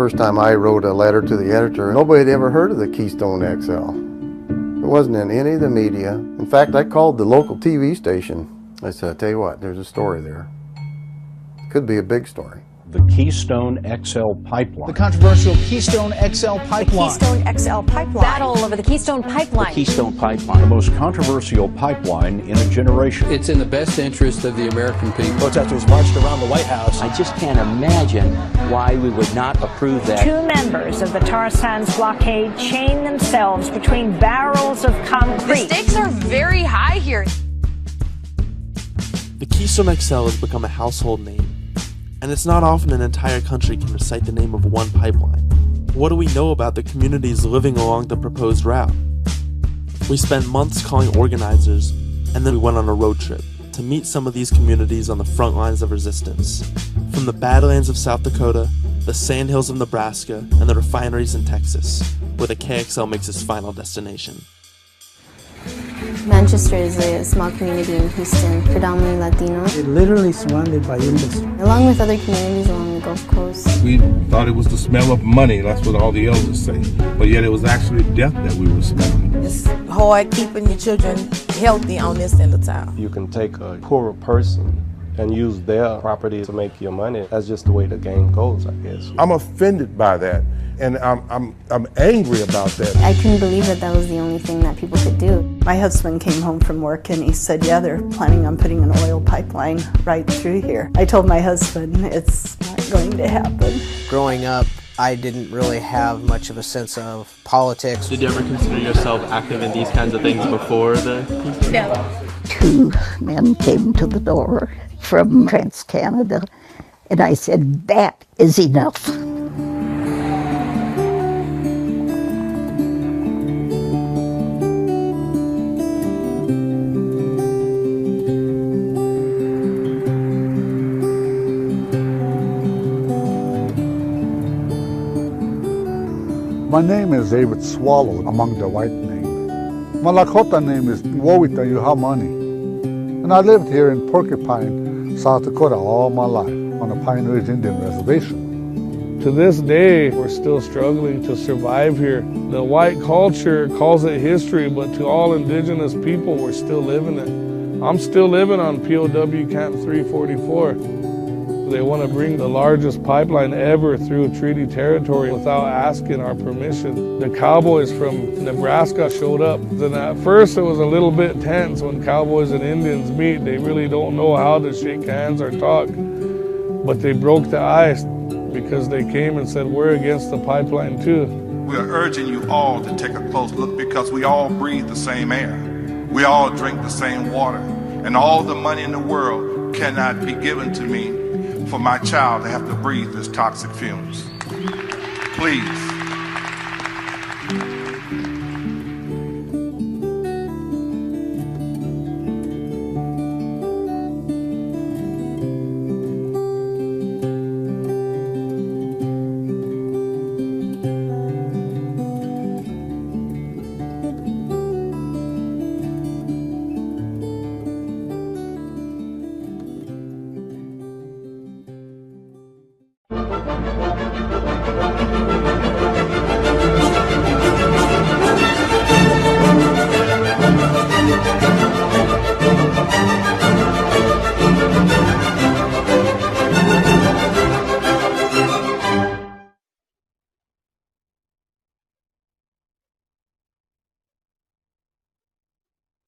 first time I wrote a letter to the editor, nobody had ever heard of the Keystone XL. It wasn't in any of the media. In fact, I called the local TV station. I said, I tell you what, there's a story there. Could be a big story. The Keystone XL pipeline. The controversial Keystone XL pipeline. The Keystone XL pipeline. Battle over the Keystone pipeline. The Keystone pipeline. The most controversial pipeline in a generation. It's in the best interest of the American people. Protesters marched around the White House. I just can't imagine why we would not approve that. 2 members of the tar sands blockade chained themselves between barrels of concrete. The stakes are very high here. The Keystone XL has become a household name, and it's not often an entire country can recite the name of one pipeline. What do we know about the communities living along the proposed route? We spent months calling organizers, and then we went on a road trip to meet some of these communities on the front lines of resistance. From the Badlands of South Dakota, the Sandhills of Nebraska, and the refineries in Texas, where the KXL makes its final destination. Manchester is a small community in Houston, predominantly Latino. It's literally surrounded by industry. Along with other communities along the Gulf Coast. We thought it was the smell of money, that's what all the elders say. But yet it was actually death that we were smelling. It's hard keeping your children healthy on this end of town. You can take a poorer person and use their property to make your money. That's just the way the game goes, I guess. I'm offended by that, and I'm angry about that. I couldn't believe that that was the only thing that people could do. My husband came home from work and he said, yeah, they're planning on putting an oil pipeline right through here. I told my husband, it's not going to happen. Growing up, I didn't really have much of a sense of politics. Did you ever consider yourself active in these kinds of things before the... No. 2 men came to the door from TransCanada, and I said, that is enough. My name is David Swallow among the white name. My Lakota name is Wowita Yuhamani. And I lived here in Porcupine, South Dakota all my life on a Pine Ridge Indian reservation. To this day, we're still struggling to survive here. The white culture calls it history, but to all indigenous people, we're still living it. I'm still living on POW Camp 344. They want to bring the largest pipeline ever through treaty territory without asking our permission. The cowboys from Nebraska showed up. And at first it was a little bit tense when cowboys and Indians meet. They really don't know how to shake hands or talk. But they broke the ice because they came and said, we're against the pipeline too. We are urging you all to take a close look because we all breathe the same air. We all drink the same water. And all the money in the world cannot be given to me for my child to have to breathe these toxic fumes. Please.